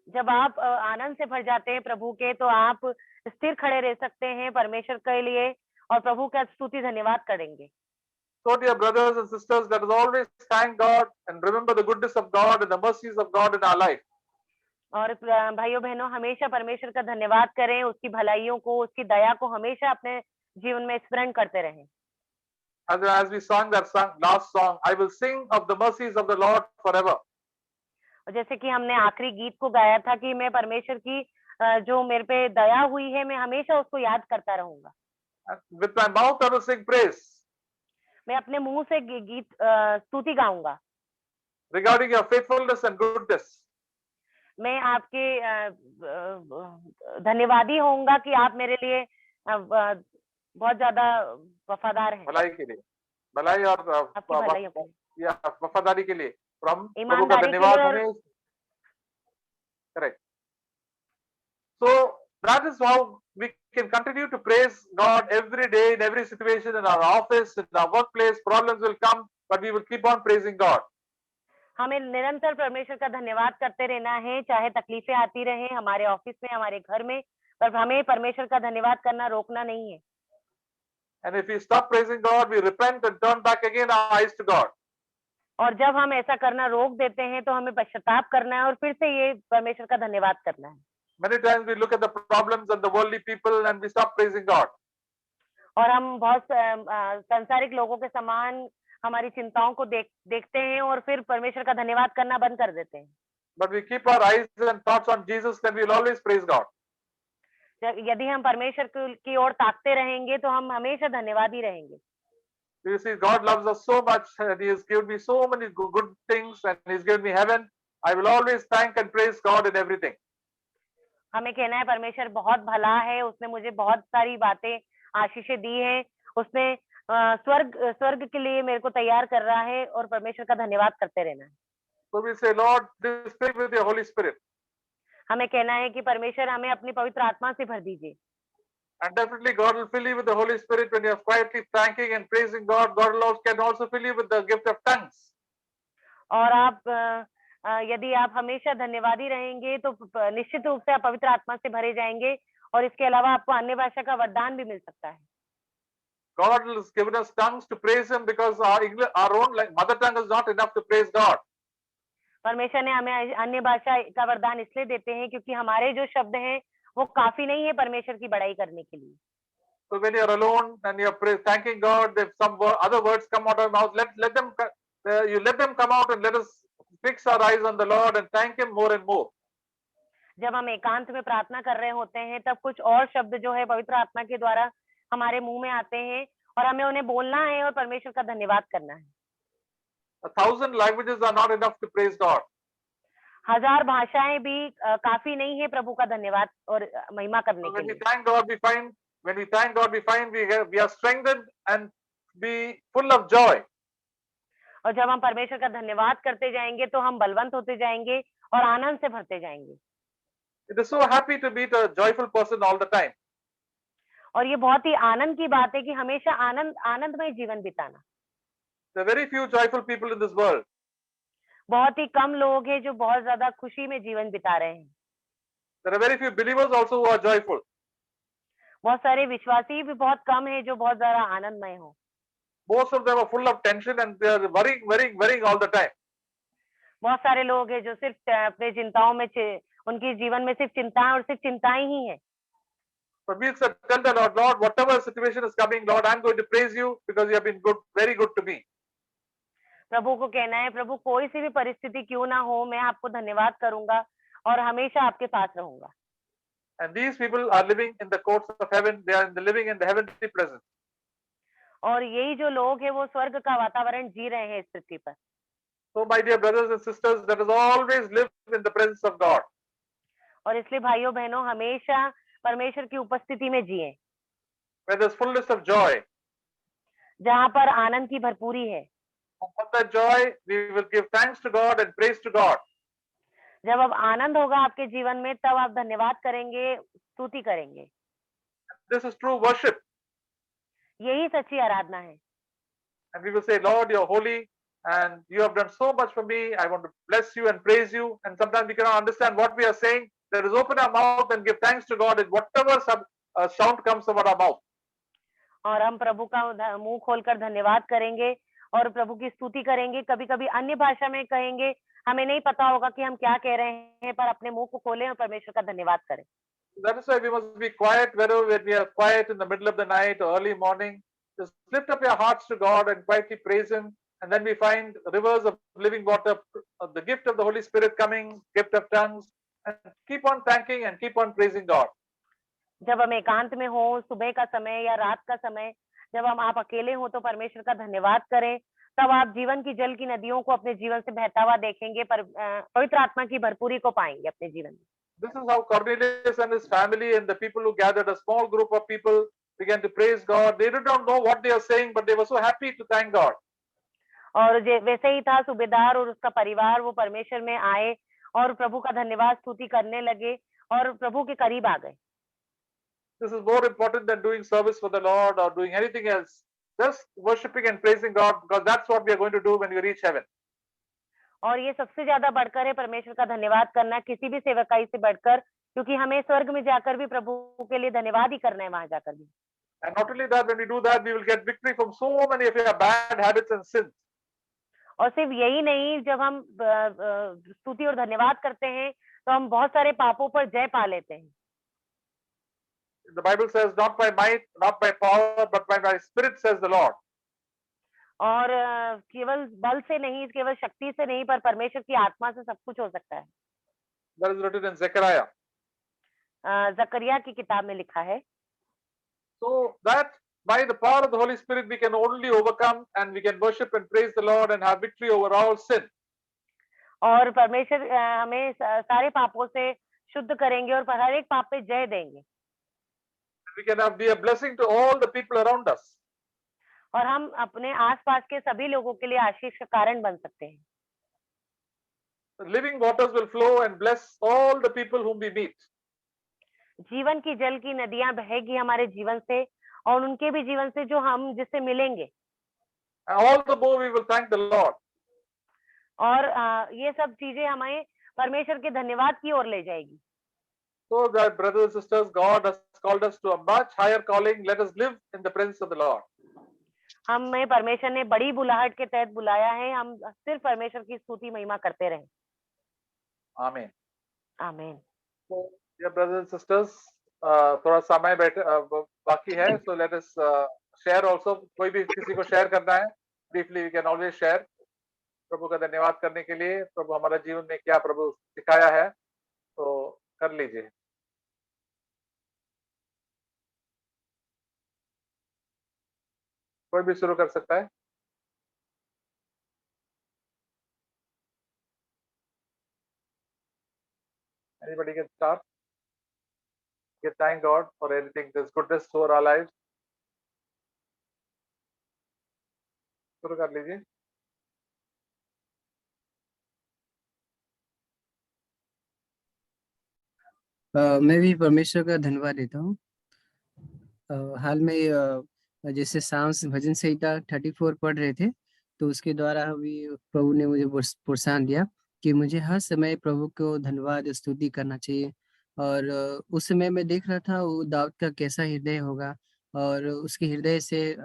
जब आप आनंद से भर जाते हैं प्रभु के, तो आप स्थिर खड़े रह सकते हैं परमेश्वर के लिए और प्रभु का स्तुति धन्यवाद करेंगे। So dear brothers and sisters, let us always thank God and remember the goodness of God and the mercies of God in our life. और भाइयों बहनों, हमेशा परमेश्वर का धन्यवाद करें, उसकी भलाइयों को, उसकी दया को हमेशा अपने जीवन में स्मरण करते रहें। As we sang that last song, I will sing of the mercies of the Lord forever. और जैसे कि हमने आखिरी गीत को गाया था कि मैं परमेश्वर की जो मेरे पे दया हुई है, मैं हमेशा उसको याद करता रहूंगा। With my mouth I will sing praise. मैं अपने मुंह से गीत स्तुति गाऊंगा। Regarding your faithfulness and goodness. मैं आपके धन्यवादी होऊंगा कि आप मेरे लिए बहुत ज्यादा वफादार हैं। भलाई के लिए, भलाई और वफादारी के लिए प्रभु का धन्यवाद हमें। Correct. So that is how we can continue to praise God every day in every situation, in our office, in our workplace. Problems will come, but we will keep on praising God. हमें निरंतर परमेश्वर का धन्यवाद करते रहना है, चाहे तकलीफें आती रहें हमारे ऑफिस में, हमारे घर में, पर हमें परमेश्वर का धन्यवाद करना रोकना नहीं है। And if we stop praising God, we repent and turn back again our eyes to God. और जब हम ऐसा करना रोक देते हैं, तो हमें पश्चाताप करना है और फिर से ये परमेश्वर का धन्यवाद करना है। Many times we look at the problems and the worldly people and we stop praising God. और हम बहुत सांसारिक लोगों के समान हमारी चिंताओं को देखते हैं और फिर परमेश्वर का धन्यवाद करना बंद कर देते हैं। But we keep our eyes and thoughts on Jesus, then we will always praise God. यदि हम परमेश्वर की ओर ताकते रहेंगे, तो हम हमेशा धन्यवादी रहेंगे। You see, God loves us so much and He has given me so many good things and He's given me heaven. I will always thank and praise God in everything. हमें कहना है परमेश्वर बहुत भला है, उसने मुझे बहुत सारी बातें आशीषें दी हैं, उसने स्वर्ग के लिए मेरे को तैयार कर रहा है और परमेश्वर का धन्यवाद करते रहना है। So we say, Lord, fill me with your Holy Spirit. हमें कहना है कि परमेश्वर हमें अपनी पवित्र आत्मा से भर दीजिए। And definitely God will fill you with the Holy Spirit when you are quietly thanking and praising God. God can also fill you with the gift of tongues. और आप यदि आप हमेशा धन्यवादी रहेंगे, तो निश्चित रूप से आप पवित्र आत्मा से भरे जाएंगे और इसके अलावा आपको अन्य भाषा का वरदान भी मिल सकता है। God has given us tongues to praise Him because our own mother tongue is not enough to praise God. परमेश्वर ने हमें अन्य भाषा का वरदान इसलिए देते हैं क्योंकि हमारे जो शब्द हैं वो काफी नहीं है परमेश्वर की बड़ाई करने के लिए। So when you are alone and you are thanking God, if some other words come out of your mouth, let them come out and let us fix our eyes on the Lord and thank Him more and more. जब हम एकांत में प्रार्थना कर रहे होते हैं, तब कुछ और शब्द जो है पवित्र आत्मा के द्वारा हमारे मुंह में आते हैं और हमें उन्हें बोलना है और परमेश्वर का धन्यवाद करना है। 1,000 languages are not enough to praise God. 1000 भाषाएं भी काफी नहीं है प्रभु का धन्यवाद और महिमा करने के लिए। When we thank God, we find we are strengthened and be full of joy. और जब हम परमेश्वर का धन्यवाद करते जाएंगे तो हम बलवंत होते जाएंगे और आनंद से भरते जाएंगे। It is so happy to meet a joyful person all the time. और ये बहुत ही आनंद की बात है कि हमेशा आनंदमय जीवन बिताना। There are very few joyful people in this world. बहुत ही कम लोग हैं जो बहुत ज्यादा खुशी में जीवन बिता रहे हैं। There are very few believers also who are joyful. बहुत सारे विश्वासी भी बहुत कम है जो बहुत ज्यादा आनंदमय हो। Most of them are full of tension and they are worrying all the time. बहुत सारे लोग हैं जो सिर्फ अपने चिंताओं में उनके जीवन में सिर्फ चिंताएं और सिर्फ चिंताएं ही है। But we should tell the Lord, Lord, whatever situation is coming, Lord, I'm going to praise you because you have been good, very good to me. प्रभु को कहना है, प्रभु कोई सी भी परिस्थिति क्यों ना हो, मैं आपको धन्यवाद करूंगा और हमेशा आपके पास रहूंगा। And these people are living in the courts of heaven. They are living in the heavenly presence. और यही जो लोग हैं वो स्वर्ग का वातावरण जी रहे हैं इस पृथ्वी पर। So, my dear brothers and sisters, let us always live in the presence of God. और इसलिए भाइयों बहनों हमेशा परमेश्वर की उपस्थिति में जिए, Where there's fullness of joy. जहाँ पर आनंद की भरपूरी है। Upon that joy, we will give thanks to God and praise to God. जब अब आनंद होगा आपके जीवन में तब आप धन्यवाद करेंगे, स्तुति करेंगे। This is true worship. यही सच्ची आराधना है। And we will say, Lord, you're holy and you have done so much for me. I want to bless you and praise you. And sometimes we cannot understand what we are saying. Let us open our mouth and give thanks to God in whatever sound comes from our mouth. और हम प्रभु का मुंह खोलकर धन्यवाद करेंगे और प्रभु की स्तुति करेंगे। कभी कभी अन्य भाषा में कहेंगे, हमें नहीं पता होगा कि हम क्या कह रहे हैं, पर अपने मुंह को खोलें और परमेश्वर का धन्यवाद करें। That is why we must be quiet wherever when we are quiet in the middle of the night or early morning. Just lift up your hearts to God and quietly praise Him. And then we find rivers of living water, the gift of the Holy Spirit coming, gift of tongues, and keep on thanking and keep on praising God. जब हम एकांत में हो, सुबह का समय या रात का समय, जब आप अकेले हो तो परमेश्वर का धन्यवाद करें। तब आप जीवन की जल की नदियों को अपने जीवन से बहता हुआ देखेंगे, पर पवित्र आत्मा की भरपूरी को पाएंगे अपने जीवन में। This is how Cornelius and his family and the people who gathered, a small group of people, began to praise God. They did not know what they are saying, but they were so happy to thank God. और वैसे ही था सूबेदार और उसका परिवार, वो परमेश्वर में आए और प्रभु का धन्यवाद स्तुति करने लगे और प्रभु के करीब आ गए। This is more important than doing service for the Lord or doing anything else. Just worshiping and praising God, because that's what we are going to do when we reach heaven. और ये सबसे ज्यादा बढ़कर है परमेश्वर का धन्यवाद करना, किसी भी सेवकाई से बढ़कर, क्योंकि हमें स्वर्ग में जाकर भी प्रभु के लिए धन्यवाद ही करना है वहां जाकर भी। And not only that, when we do that, we will get victory from so many of our bad habits and sins. और सिर्फ यही नहीं, जब हम स्तुति और धन्यवाद करते हैं तो हम बहुत सारे पापों पर जय पा लेते हैं। The Bible says, not by might, not by power, but by my spirit, says the Lord. और केवल बल से नहीं, केवल शक्ति से नहीं, पर परमेश्वर की आत्मा से सब कुछ हो सकता है। That is written in Zechariah. जकरिया की किताब में लिखा है। So that by the power of the Holy Spirit, we can only overcome and we can worship and praise the Lord and have victory over all sin. और परमेश्वर हमें सारे पापों से शुद्ध करेंगे और हर एक पाप पे जय देंगे। We can be a blessing to all the people around us. और हम अपने आसपास के सभी लोगों के लिए आशीष का कारण बन सकते हैं। The living waters will flow and bless all the people whom we meet. जीवन की जल की नदियां बहेगी हमारे जीवन से और उनके भी जीवन से जो हम जिससे मिलेंगे। All the more we will thank the Lord. और ये सब चीजें हमें परमेश्वर के धन्यवाद की ओर ले जाएगी। So that brothers and sisters, God has called us to a much higher calling. Let us live in the presence of the Lord. हमें परमेश्वर ने बड़ी बुलाहट के तहत बुलाया है, हम सिर्फ परमेश्वर की स्तुति महिमा करते रहें। Amen. आमीन। So, dear brothers and sisters, थोड़ा समय बाकी है, so let us share also. कोई भी किसी को share करना है, briefly we can always share. प्रभु का धन्यवाद करने के लिए, प्रभु हमारा जीवन में क्या प्रभु सिखाया है, तो कर लीजिए। कोई भी शुरू कर सकता है। Anybody can start. We thank God for everything, His goodness over our lives. शुरू कर लीजिए। मैं भी परमेश्वर का धन्यवाद देता हूँ। हाल में जैसे सांस भजन संहिता 34 पढ़ रहे थे, तो उसके द्वारा अभी प्रभु ने मुझे प्रोत्साहन दिया कि मुझे हर समय प्रभु को धन्यवाद स्तुति करना चाहिए। और उस समय मैं देख रहा था वो दाऊद का कैसा हृदय होगा, और उसके हृदय से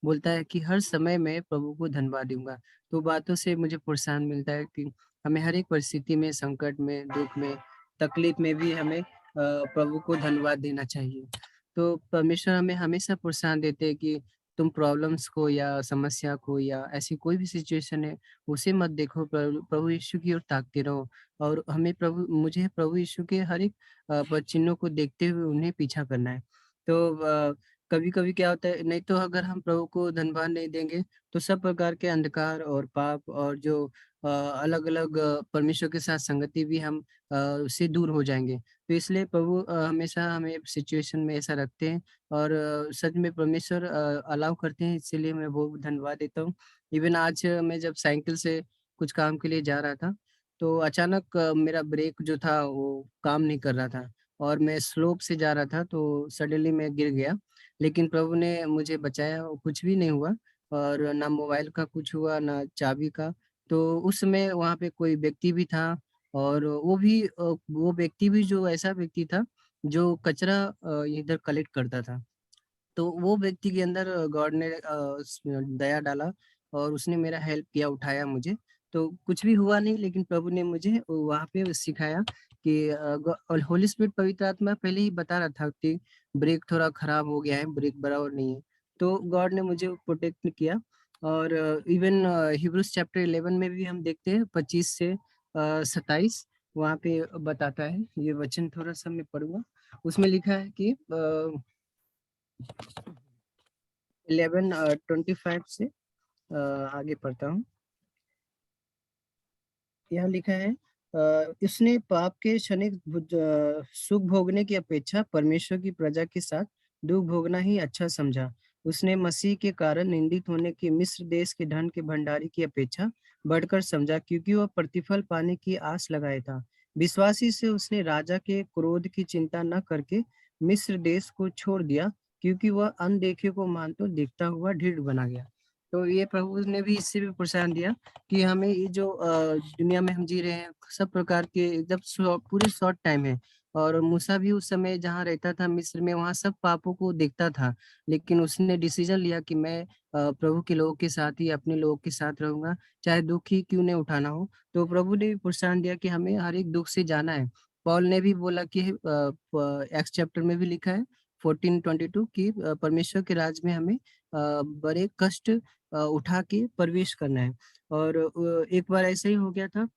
बोलता है कि हर समय मैं प्रभु को धन्यवाद दूंगा। तो बातों से मुझे प्रोत्साहन मिलता है कि हमें हर एक परिस्थिति में, संकट में, दुख में, तकलीफ में भी हमें प्रभु को धन्यवाद देना चाहिए। तो परमेश्वर हमें हमेशा प्रोत्साहन देते हैं कि तुम प्रॉब्लम्स को या समस्या को या ऐसी कोई भी सिचुएशन है, उसे मत देखो, प्रभु प्रभु यीशु की ओर ताकते रहो। और हमें मुझे प्रभु यीशु के हर एक चिन्हों को देखते हुए उन्हें पीछा करना है। तो कभी कभी क्या होता है, नहीं तो अगर हम प्रभु को धन्यवाद नहीं देंगे तो सब प्रकार के अंधकार और पाप और जो अलग अलग परमेश्वर के साथ संगति भी हम उससे दूर हो जाएंगे। तो इसलिए प्रभु हमेशा हमें सिचुएशन में ऐसा रखते हैं, और सच में परमेश्वर अलाउ करते हैं, इसीलिए मैं बहुत धन्यवाद देता हूँ। इवन आज मैं जब साइकिल से कुछ काम के लिए जा रहा था, तो अचानक मेरा ब्रेक जो था वो काम नहीं कर रहा था, और मैं स्लोप से जा रहा था, तो सडनली मैं गिर गया। लेकिन प्रभु ने मुझे बचाया, और कुछ भी नहीं हुआ, और ना मोबाइल का कुछ हुआ ना चाबी का। तो उस समय वहाँ पे कोई व्यक्ति भी था, और वो व्यक्ति भी जो ऐसा व्यक्ति था जो कचरा इधर कलेक्ट करता था। तो वो व्यक्ति के अंदर गॉड ने दया डाला, और उसने मेरा हेल्प किया, उठाया मुझे। तो कुछ भी हुआ नहीं, लेकिन प्रभु ने मुझे वहाँ पे सिखाया कि होली स्पिरिट, पवित्र आत्मा पहले ही बता रहा था कि ब्रेक थोड़ा खराब हो गया है, ब्रेक बराबर नहीं है। तो गॉड ने मुझे प्रोटेक्ट किया। और इवन हिब्रूज चैप्टर 11 में भी हम देखते हैं 25 से 27, वहाँ पे बताता है ये वचन, थोड़ा सा मैं पढ़ूंगा। उसमें लिखा है कि 11:25 से आगे पढ़ता हूँ। यहाँ लिखा है, इसने पाप के क्षणिक सुख भोगने की अपेक्षा परमेश्वर की प्रजा के साथ दुख भोगना ही अच्छा समझा। उसने मसीह के कारण निंदित होने की मिस्र देश के धन के भंडारी की अपेक्षा बढ़कर समझा, क्योंकि वह प्रतिफल पाने की आस लगाए था। विश्वासी से उसने राजा के क्रोध की चिंता न करके मिस्र देश को छोड़ दिया, क्योंकि वह अनदेखे को मानकर देखता हुआ ढीठ बना गया। तो ये प्रभु ने भी इससे भी प्रोत्साहन दिया कि हमें ये जो दुनिया में हम जी रहे हैं, सब प्रकार के जब पूरे शॉर्ट टाइम है। और मूसा भी उस समय जहाँ रहता था मिस्र में, वहाँ सब पापों को देखता था, लेकिन उसने डिसीजन लिया कि मैं प्रभु के लोगों के साथ ही, अपने लोगों के साथ रहूंगा, चाहे दुख ही क्यों नहीं उठाना हो। तो प्रभु ने भी प्रोत्साहन दिया कि हमें हर एक दुख से जाना है। पॉल ने भी बोला कि एक्स चैप्टर में भी लिखा है 14:22 कि परमेश्वर के राज में हमें बड़े कष्ट उठा के प्रवेश करना है। और एक बार ऐसा ही हो गया था।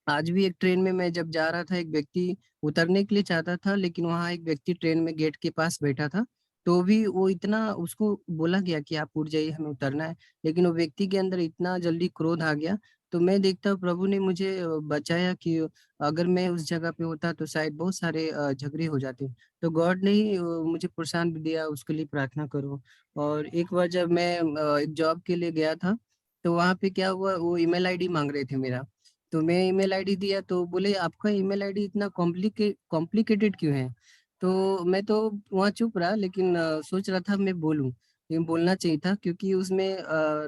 आज भी एक ट्रेन में मैं जब जा रहा था, एक व्यक्ति उतरने के लिए चाहता था, लेकिन वहां एक व्यक्ति ट्रेन में गेट के पास बैठा था। तो भी वो इतना, उसको बोला गया कि आप उठ जाइए, हमें उतरना है, लेकिन वो व्यक्ति के अंदर इतना जल्दी क्रोध आ गया। तो मैं देखता हूँ प्रभु ने मुझे बचाया कि अगर मैं उस जगह पे होता तो शायद बहुत सारे झगड़े हो जाते। तो गॉड ने ही मुझे प्रोत्साहन भी दिया, उसके लिए प्रार्थना करो। और एक बार जब मैं एक जॉब के लिए गया था, तो वहां पे क्या हुआ, वो ईमेल आईडी मांग रहे थे मेरा। तो मैं ईमेल आईडी दिया, तो बोले आपका ईमेल आईडी इतना कॉम्प्लिकेटेड क्यों है। तो मैं तो वहाँ चुप रहा, लेकिन सोच रहा था मैं बोलूं, लेकिन बोलना चाहिए था, क्योंकि उसमें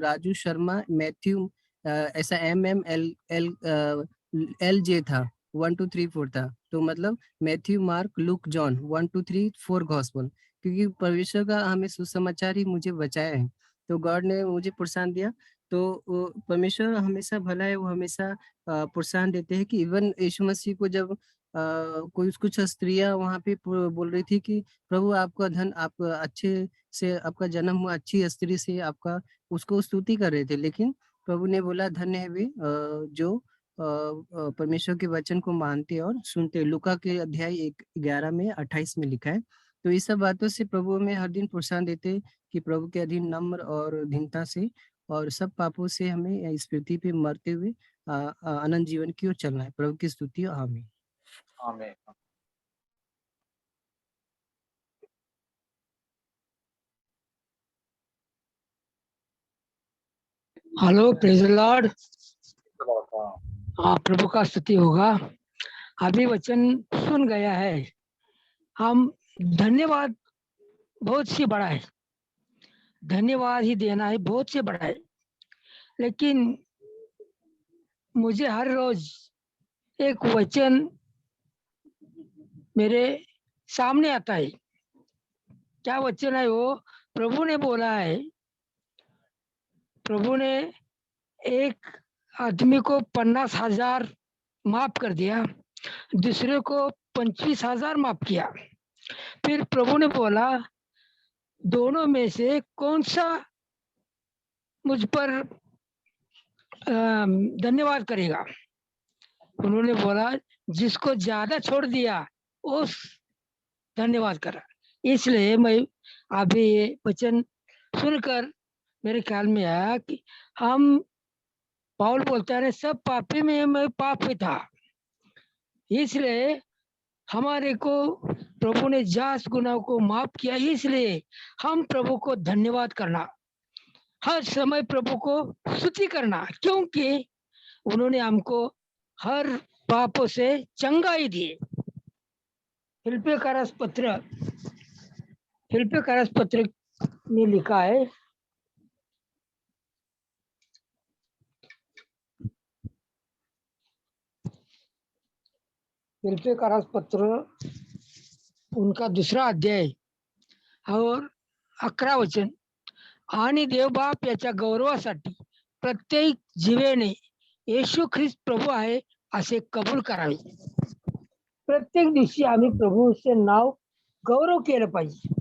राजू शर्मा मैथ्यू ऐसा MMLL था, 1 2 3 4 था। तो मतलब Matthew mark look John 1 2 3 4 gospel, क्योंकि परमेश्वर का हमें सुसमाचार ही मुझे बचाया है। तो गॉड ने मुझे प्रोत्साहन दिया। तो परमेश्वर हमेशा भला है, वो हमेशा प्रोत्साहन देते हैं कि इवन यीशु मसीह को जब कोई कुछ स्त्रियां वहां पे बोल रही थी कि प्रभु आपका धन, आप अच्छे से आपका जन्म हुआ, अच्छी स्त्री से आपका, उसको स्तुति कर रहे थे। लेकिन प्रभु ने बोला धन्य है वे जो परमेश्वर के वचन को मानते और सुनते। लूका के अध्याय 11:28 में लिखा है। तो इस सब बातों से प्रभु में हर दिन प्रोत्साहन देते कि प्रभु के अधीन नम्र और दीनता से और सब पापों से हमें इस पृथ्वी पे मरते हुए अनंत जीवन की ओर चलना है। प्रभु की स्तुति हो, आमीन। आमीन। Hello, praise Lord. हाँ, हाँ, प्रभु का स्तुति होगा। अभी वचन सुन गया है, हम धन्यवाद बहुत सी बड़ा है, धन्यवाद ही देना है, बहुत से बड़ा है। लेकिन मुझे हर रोज एक वचन मेरे सामने आता है। क्या वचन है वो? प्रभु ने बोला है, प्रभु ने एक आदमी को 50,000 माफ कर दिया, दूसरे को 25,000 माफ किया। फिर प्रभु ने बोला, दोनों में से कौन सा मुझ पर धन्यवाद करेगा? उन्होंने बोला, जिसको ज्यादा छोड़ दिया उस धन्यवाद करा। इसलिए मैं अभी ये वचन सुनकर मेरे ख्याल में आया कि हम, पौल बोलता है, सब पापी में मैं पाप में था, इसलिए हमारे को प्रभु ने 50 गुनाह को माफ किया। इसलिए हम प्रभु को धन्यवाद करना, हर समय प्रभु को स्तुति करना, क्योंकि उन्होंने हमको हर पापों से चंगाई दी। फिलिप्पियों का रस पत्र में लिखा है, फिलिप्पियों का रस पत्र उनका 2 अध्याय और 11 वचन, आणि देवबाप याच्या गौरवासाठी प्रत्येक जीवेने येशू ख्रिस्त प्रभू आहे असे कबूल करावे। प्रत्येक दिवशी आम्ही प्रभूचे नाव गौरव केलं पाहिजे,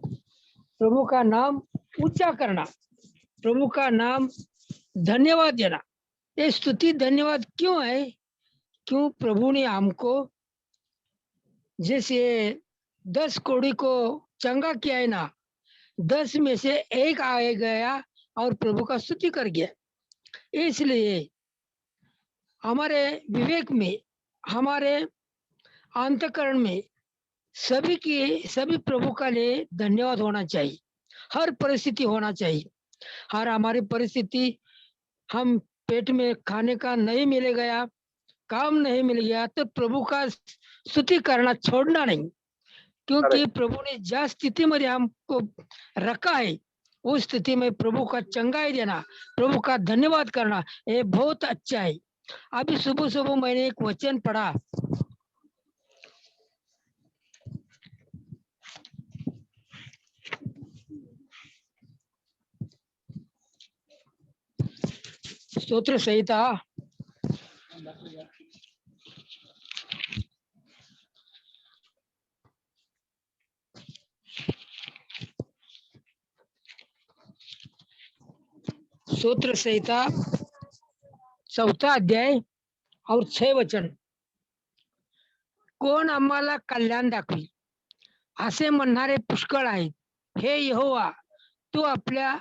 प्रभु का नाम ऊंचा करना, प्रभु का नाम धन्यवाद देना। ये स्तुति धन्यवाद क्यों है? क्यों प्रभु ने हमको जैसे 10 कोड़ी को चंगा किया है ना, 10 में से एक आ गया और प्रभु का स्तुति कर गया। इसलिए हमारे विवेक में, हमारे अंतकरण में सभी प्रभु का लिए धन्यवाद होना चाहिए, हर परिस्थिति होना चाहिए। हर हमारी परिस्थिति, हम पेट में खाने का नहीं मिल गया, काम नहीं मिल गया, तो प्रभु का स्तुति करना छोड़ना नहीं, क्योंकि प्रभु ने ज्या स्थितीमध्ये हमको रखा है उस स्थिति में प्रभु का चंगाई देना, प्रभु का धन्यवाद करना, ये बहुत अच्छा है। अभी सुबह सुबह मैंने एक वचन पढ़ा, स्तोत्र संहिता 4 अध्याय और 6 वचन, कोण आम्हाला कल्याण दाखवी असे म्हणणारे पुष्कळ आहेत, हे यहोवा तू आपल्या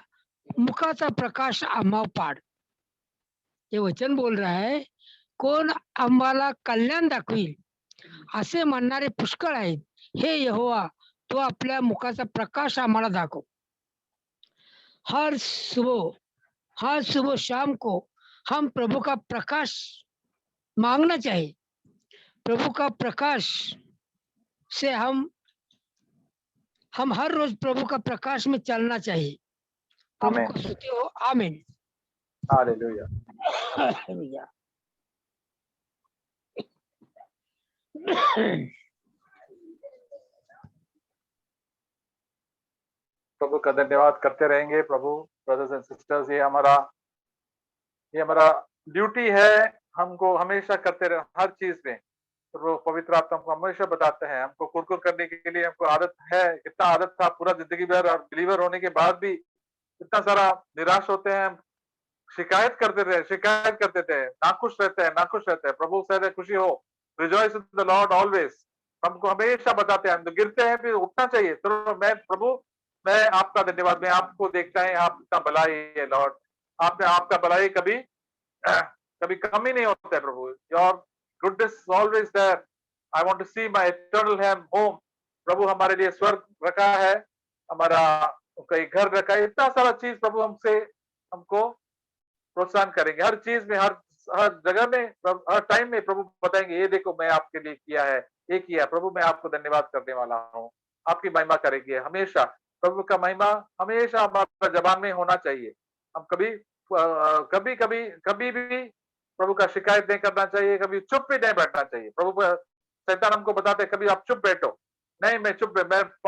मुखाचा प्रकाश आम्हा पाड। ये वचन बोल रहा है, कोण आम्हाला कल्याण दाखवील असे म्हणणारे पुष्कळ आहेत, हे यहोवा तू आपल्या मुखाचा प्रकाश आम्हाला दाखव। हर सुबह शाम को हम प्रभु का प्रकाश मांगना चाहिए, प्रभु का प्रकाश से हम हर रोज प्रभु का प्रकाश में चलना चाहिए। प्रभु को स्तुति हो, आमीन, हालेलुया। हालेलुया। प्रभु का धन्यवाद करते रहेंगे। प्रभु, ब्रदर्स एंड सिस्टर्स, ये हमारा ड्यूटी है, हमको हमेशा करते रहे हर चीज में। तो पवित्र आत्मा हमको हमेशा बताते हैं, हमको कुरकुर करने के लिए हमको आदत है, इतना आदत था पूरा जिंदगी भर, और बिलीवर होने के बाद भी इतना सारा निराश होते हैं, शिकायत करते थे, नाखुश रहते हैं। प्रभु से खुशी हो, rejoice in the Lord always, हमको हमेशा बताते हैं। तो गिरते हैं फिर उठना चाहिए। तो मैं आपका धन्यवाद, मैं आपको देखता है, आपका भलाई है लॉर्ड, आपका भलाई कभी कमी नहीं होता है प्रभु। Your goodness always there. I want to see my eternal home. प्रभु हमारे लिए स्वर्ग रखा है, हमारा कई घर रखा है, इतना सारा चीज प्रभु हमको प्रोत्साहन करेंगे, हर चीज में, हर जगह में, हर टाइम में प्रभु बताएंगे, ये देखो मैं आपके लिए किया है, ये किया प्रभु, मैं आपको धन्यवाद करने वाला हूँ, आपकी महिमा करेंगे हमेशा। प्रभु का महिमा हमेशा हमारा जबान में होना चाहिए। हम कभी भी प्रभु का शिकायत नहीं करना चाहिए, कभी चुप भी नहीं बैठना चाहिए। प्रभु शैतान हमको बताते कभी आप चुप बैठो, नहीं मैं चुप,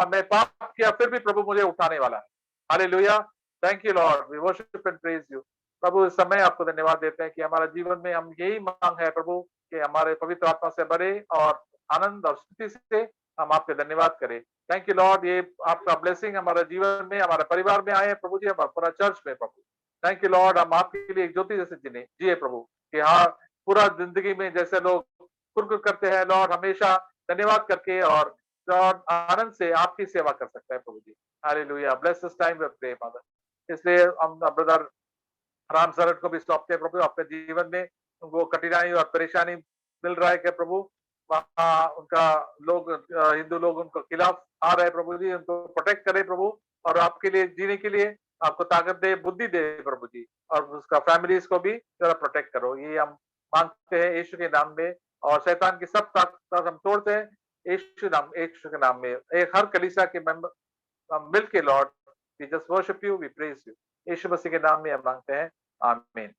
मैं पाप किया फिर भी प्रभु मुझे उठाने वाला है। Hallelujah, thank you Lord, we worship and praise you. प्रभु इस समय आपको धन्यवाद देते हैं कि हमारे जीवन में हम यही मांग है प्रभु कि हमारे पवित्र आत्मा से भरे और आनंद और स्तुति से हम आपके धन्यवाद करें। थैंक यू लॉर्ड, ये आपका ब्लेसिंग हमारे जीवन में, हमारे परिवार में आए प्रभु जी, हमारे पूरा चर्च में प्रभु। थैंक यू लॉर्ड, हम आपके लिए एक ज्योति जैसे जिए प्रभु, कि हाँ पूरा जिंदगी में जैसे लोग कुरकुर करते हैं लॉर्ड, हमेशा धन्यवाद करके और आनंद से आपकी सेवा कर सकते हैं प्रभु जी। Hallelujah, bless this time we pray father. इसलिए हम ब्रदर राम शरण को भी सौंपते हैं प्रभु, अपने जीवन में उनको कठिनाई और परेशानी मिल रहा है क्या प्रभु, वहाँ उनका लोग हिंदू लोग उनको खिलाफ आ रहे हैं प्रभु जी, उनको प्रोटेक्ट करें प्रभु, और आपके लिए जीने के लिए आपको ताकत दे, बुद्धि दे प्रभु जी, और उसका फैमिलीज को भी जरा प्रोटेक्ट करो, ये हम मांगते हैं यीशु के नाम में। और शैतान की सब ताकत हम तोड़ते हैं यीशु के नाम में। एक हर कलीसिया के मेंबर मिल के Lord we just worship you, we praise you, Yeshu Masih के नाम में हम मांगते हैं, आमीन।